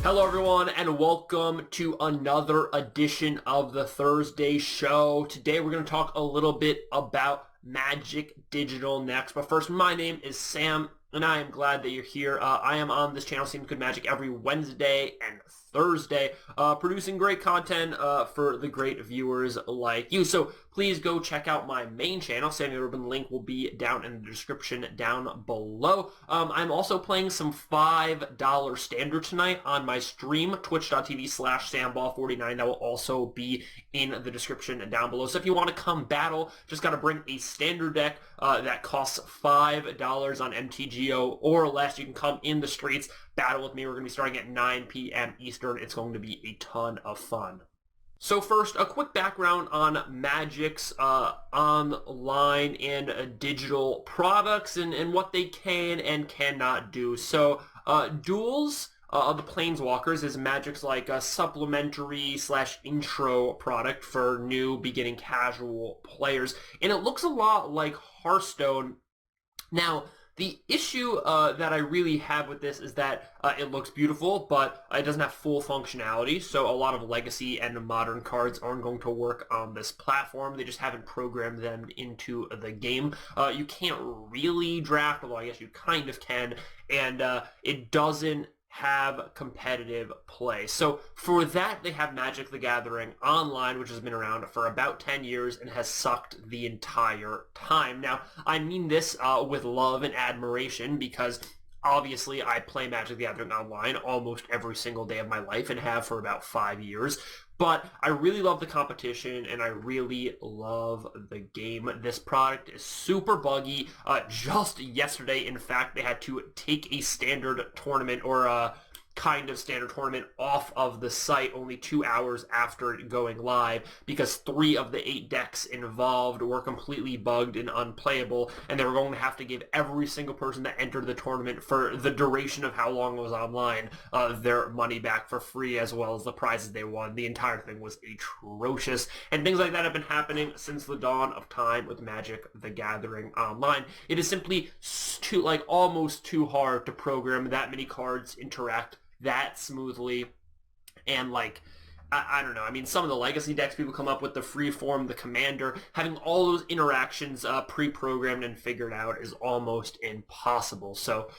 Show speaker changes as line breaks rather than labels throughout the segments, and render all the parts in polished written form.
Hello everyone and welcome to another edition of the Thursday show. Today we're going to talk a little bit about Magic Digital next. But first, my name is Sam and I am glad that you're here. I am on this channel, SeemsGoodMagic, every Wednesday and Thursday, producing great content for the great viewers like you. So please go check out my main channel. Samuel Urban, link will be down in the description down below. I'm also playing some $5 standard tonight on my stream, twitch.tv/samball49. That will also be in the description down below. So if you want to come battle, just got to bring a standard deck that costs $5 on MTGO or less. You can come in the streets, battle with me. We're going to be starting at 9 p.m. Eastern. It's going to be a ton of fun. So first, a quick background on Magic's online and digital products and what they can and cannot do. So Duels of the Planeswalkers is Magic's like a supplementary / intro product for new beginning casual players. And it looks a lot like Hearthstone. Now, the issue that I really have with this is that it looks beautiful, but it doesn't have full functionality, so a lot of legacy and modern cards aren't going to work on this platform. They just haven't programmed them into the game. You can't really draft, although I guess you kind of can, and it doesn't have competitive play. So for that, they have Magic the Gathering Online, which has been around for about 10 years and has sucked the entire time. Now, I mean this with love and admiration because obviously I play Magic the Gathering Online almost every single day of my life and have for about 5 years. But I really love the competition and I really love the game. This product is super buggy. Just yesterday, in fact, they had to take a standard tournament or a kind of standard tournament off of the site only 2 hours after it going live because 3 of the 8 decks involved were completely bugged and unplayable, and they were going to have to give every single person that entered the tournament for the duration of how long it was online their money back for free, as well as the prizes they won. The entire thing was atrocious, and things like that have been happening since the dawn of time with Magic the Gathering Online. It is simply almost too hard to program that many cards interact that smoothly, and I don't know. I mean, some of the legacy decks people come up with, the Freeform, the Commander, having all those interactions pre-programmed and figured out is almost impossible. So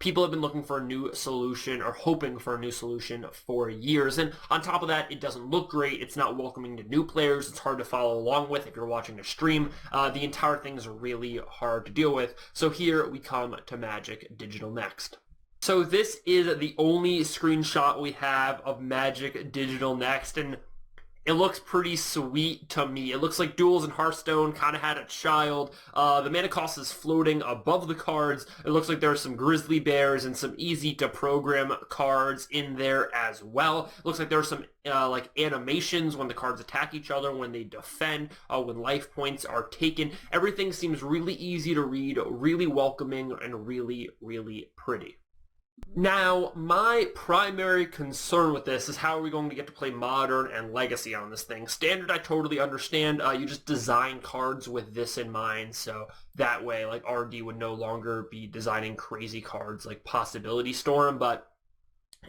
people have been looking for a new solution or hoping for a new solution for years. And on top of that, it doesn't look great. It's not welcoming to new players. It's hard to follow along with if you're watching a stream. The entire thing is really hard to deal with. So here we come to Magic Digital next. So this is the only screenshot we have of Magic Digital next, and it looks pretty sweet to me. It looks like Duels and Hearthstone kind of had a child. The mana cost is floating above the cards. It looks like there are some grizzly bears and some easy to program cards in there as well. It looks like there are some like animations when the cards attack each other, when they defend, when life points are taken. Everything seems really easy to read, really welcoming, and really, really pretty. Now, my primary concern with this is how are we going to get to play Modern and Legacy on this thing. Standard, I totally understand. You just design cards with this in mind, so that way, like, RD would no longer be designing crazy cards like Possibility Storm, but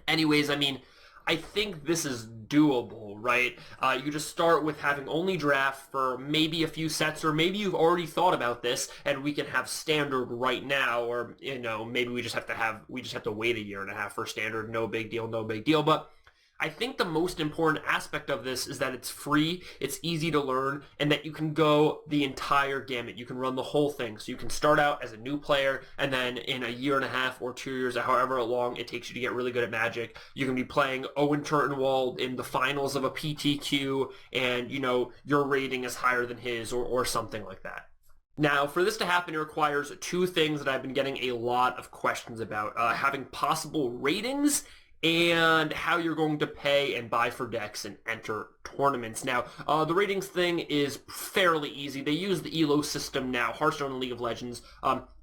anyways, I mean, I think this is doable, right? You just start with having only draft for maybe a few sets, or maybe you've already thought about this and we can have standard right now, or maybe we just have to wait a year and a half for standard. No big deal, no big deal. But I think the most important aspect of this is that it's free, it's easy to learn, and that you can go the entire gamut. You can run the whole thing. So you can start out as a new player, and then in a year and a half or 2 years, or however long it takes you to get really good at Magic, you can be playing Owen Turtenwald in the finals of a PTQ, and your rating is higher than his, or something like that. Now, for this to happen, it requires 2 things that I've been getting a lot of questions about. Having possible ratings and how you're going to pay and buy for decks and enter tournaments. Now, the ratings thing is fairly easy. They use the ELO system now. Hearthstone and League of Legends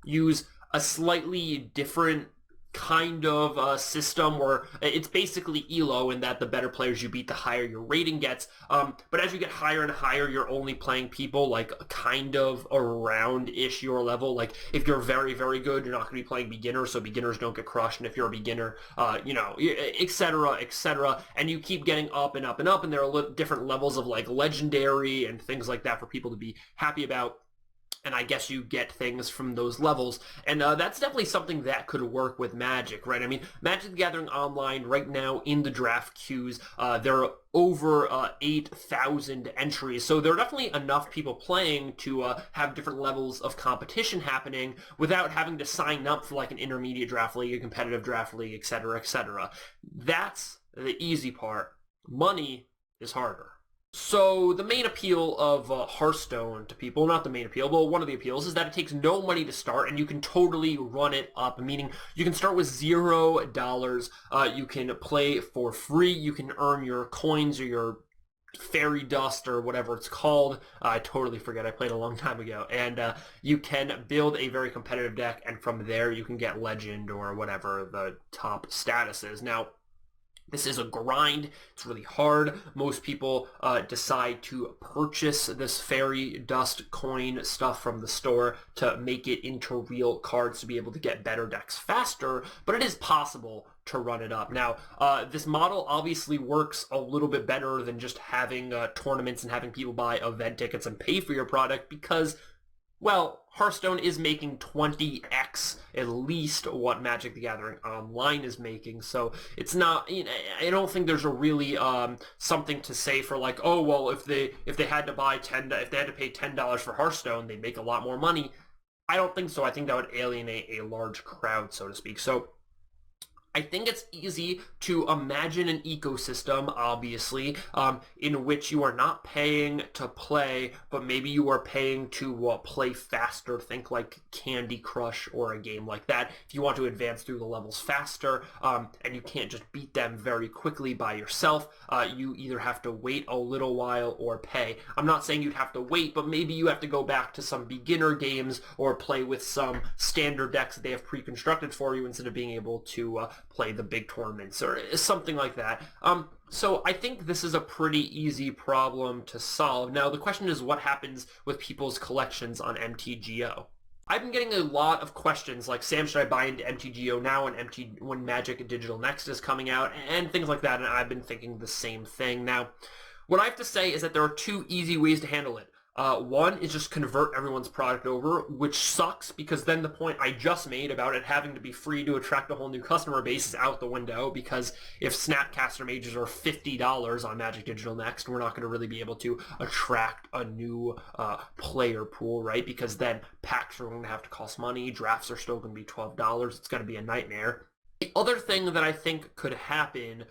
use a slightly different kind of system where it's basically ELO in that the better players you beat, the higher your rating gets. But as you get higher and higher, you're only playing people like kind of around-ish your level. Like if you're very, very good, you're not going to be playing beginners, so beginners don't get crushed. And if you're a beginner, et cetera, et cetera. And you keep getting up and up and up, and there are different levels of like legendary and things like that for people to be happy about. And I guess you get things from those levels. And that's definitely something that could work with Magic, right? I mean, Magic the Gathering Online right now in the draft queues, there are over 8,000 entries. So there are definitely enough people playing to have different levels of competition happening without having to sign up for like an intermediate draft league, a competitive draft league, et cetera, et cetera. That's the easy part. Money is harder. So the main appeal of Hearthstone to people, not the main appeal, but one of the appeals is that it takes no money to start and you can totally run it up, meaning you can start with $0. You can play for free. You can earn your coins or your fairy dust or whatever it's called. I totally forget. I played a long time ago. And you can build a very competitive deck, and from there you can get legend or whatever the top status is. Now, this is a grind. It's really hard. Most people decide to purchase this fairy dust coin stuff from the store to make it into real cards to be able to get better decks faster, but it is possible to run it up. Now, this model obviously works a little bit better than just having tournaments and having people buy event tickets and pay for your product because, well, Hearthstone is making 20x at least what Magic the Gathering Online is making, so it's not. I don't think there's a really something to say for like, oh well, if they had to pay $10 for Hearthstone, they'd make a lot more money. I don't think so. I think that would alienate a large crowd, so to speak. So I think it's easy to imagine an ecosystem, obviously, in which you are not paying to play, but maybe you are paying to play faster. Think like Candy Crush or a game like that. If you want to advance through the levels faster, and you can't just beat them very quickly by yourself, you either have to wait a little while or pay. I'm not saying you'd have to wait, but maybe you have to go back to some beginner games or play with some standard decks that they have pre-constructed for you instead of being able to play the big tournaments or something like that. So I think this is a pretty easy problem to solve. Now the question is, what happens with people's collections on MTGO? I've been getting a lot of questions like, Sam, should I buy into MTGO now when Magic Digital Next is coming out, and things like that, and I've been thinking the same thing. Now, what I have to say is that there are two easy ways to handle it. One is just convert everyone's product over, which sucks because then the point I just made about it having to be free to attract a whole new customer base is out the window, because if Snapcaster Mages are $50 on Magic Digital Next, we're not going to really be able to attract a new player pool, right? Because then packs are going to have to cost money, drafts are still going to be $12, it's going to be a nightmare. The other thing that I think could happen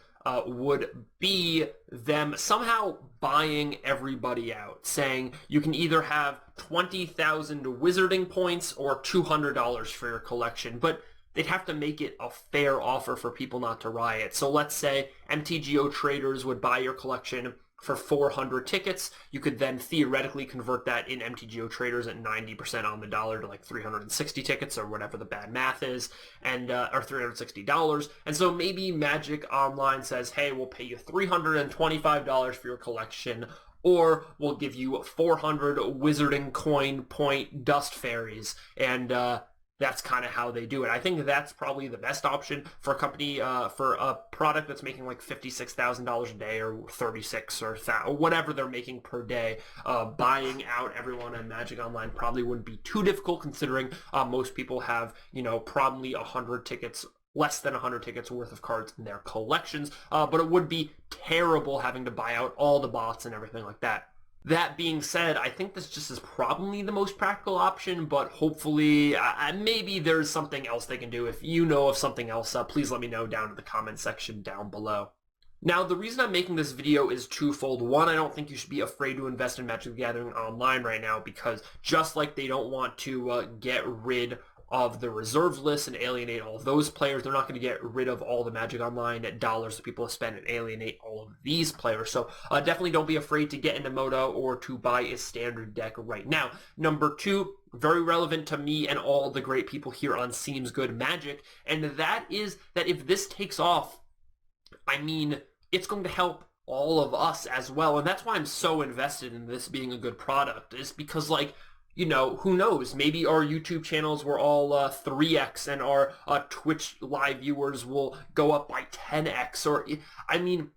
would be them somehow buying everybody out, saying you can either have 20,000 wizarding points or $200 for your collection, but they'd have to make it a fair offer for people not to riot. So let's say MTGO traders would buy your collection for 400 tickets. You could then theoretically convert that in MTGO traders at 90% on the dollar to like 360 tickets or whatever the bad math is, and or $360. And so maybe Magic Online says, hey, we'll pay you $325 for your collection, or we'll give you 400 wizarding coin point dust fairies, and that's kind of how they do it. I think that's probably the best option for a company, for a product that's making like $56,000 a day or 36 or whatever they're making per day. Buying out everyone on Magic Online probably wouldn't be too difficult, considering most people have, probably 100 tickets, less than 100 tickets worth of cards in their collections. But it would be terrible having to buy out all the bots and everything like that. That being said, I think this just is probably the most practical option, but hopefully maybe there's something else they can do. If you know of something else, please let me know down in the comment section down below. Now, the reason I'm making this video is twofold. One, I don't think you should be afraid to invest in Magic the Gathering Online right now, because just like they don't want to get rid of the reserves list and alienate all of those players. They're not going to get rid of all the Magic Online dollars that people have spent and alienate all of these players. So definitely don't be afraid to get into Moto or to buy a standard deck right now. Number two, very relevant to me and all the great people here on SeemsGoodMagic, and that is that if this takes off, I mean, it's going to help all of us as well. And that's why I'm so invested in this being a good product, is because, like, you know, who knows? Maybe our YouTube channels were all 3x and our Twitch live viewers will go up by 10x. Or, I mean,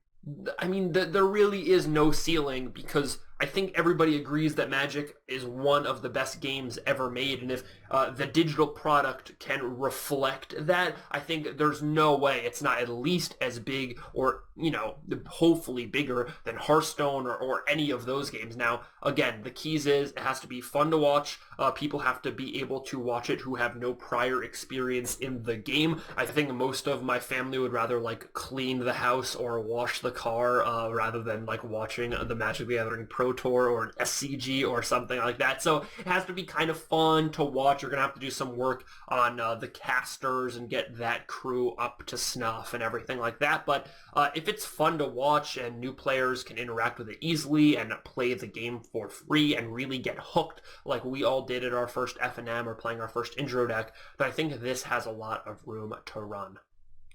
there really is no ceiling, because I think everybody agrees that Magic is one of the best games ever made, and if the digital product can reflect that, I think there's no way it's not at least as big, or, you know, hopefully bigger than Hearthstone or any of those games. Now, again, the keys is it has to be fun to watch. People have to be able to watch it who have no prior experience in the game. I think most of my family would rather, like, clean the house or wash the car rather than, like, watching the Magic the Gathering Pro Tour or an SCG or something like that. So it has to be kind of fun to watch. You're going to have to do some work on the casters and get that crew up to snuff and everything like that. But if it's fun to watch and new players can interact with it easily and play the game for free and really get hooked like we all did at our first FNM or playing our first intro deck, then I think this has a lot of room to run.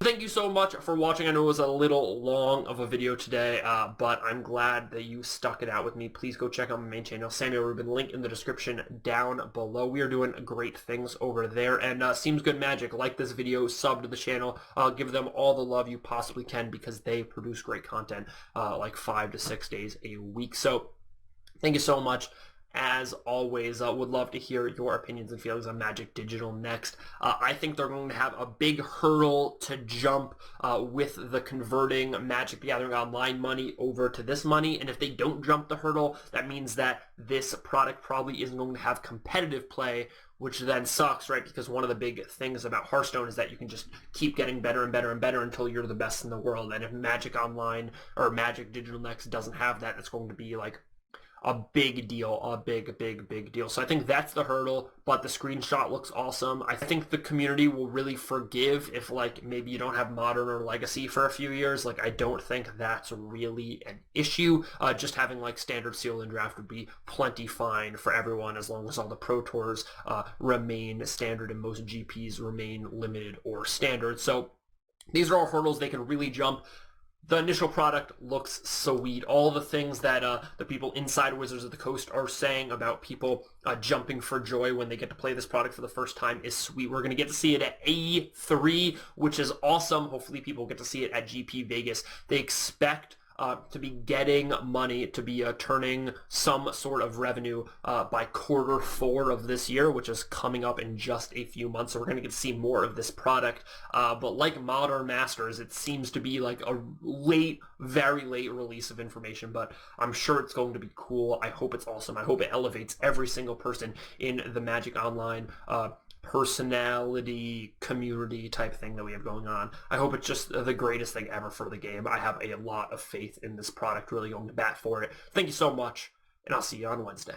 Thank you so much for watching. I know it was a little long of a video today, but I'm glad that you stuck it out with me. Please go check out my main channel, Samuel Rubin, link in the description down below. We are doing great things over there. And SeemsGoodMagic, like this video, sub to the channel, give them all the love you possibly can, because they produce great content like 5 to 6 days a week. So thank you so much. As always, would love to hear your opinions and feelings on Magic Digital next. I think they're going to have a big hurdle to jump with the converting Magic the Gathering Online money over to this money, and if they don't jump the hurdle, that means that this product probably isn't going to have competitive play, which then sucks, right? Because one of the big things about Hearthstone is that you can just keep getting better and better and better until you're the best in the world, and if Magic Online or Magic Digital Next doesn't have that, it's going to be like a big deal, a big deal. So I think that's the hurdle, but the screenshot looks awesome. I think the community will really forgive if, like, maybe you don't have Modern or Legacy for a few years. Like, I don't think that's really an issue. Just having, like, Standard, Seal, and Draft would be plenty fine for everyone, as long as all the Pro Tours remain standard and most GPs remain limited or standard. So these are all hurdles they can really jump. The initial product looks sweet. All the things that the people inside Wizards of the Coast are saying about people jumping for joy when they get to play this product for the first time is sweet. We're going to get to see it at A3, which is awesome. Hopefully people get to see it at GP Vegas. They expect to be getting money, to be turning some sort of revenue by Q4 of this year, which is coming up in just a few months. So we're going to get to see more of this product. But like Modern Masters, it seems to be like a late, very late release of information, but I'm sure it's going to be cool. I hope it's awesome. I hope it elevates every single person in the Magic Online personality community type thing that we have going on. I hope it's just the greatest thing ever for the game. I have a lot of faith in this product, really going to bat for it. Thank you so much, and I'll see you on Wednesday.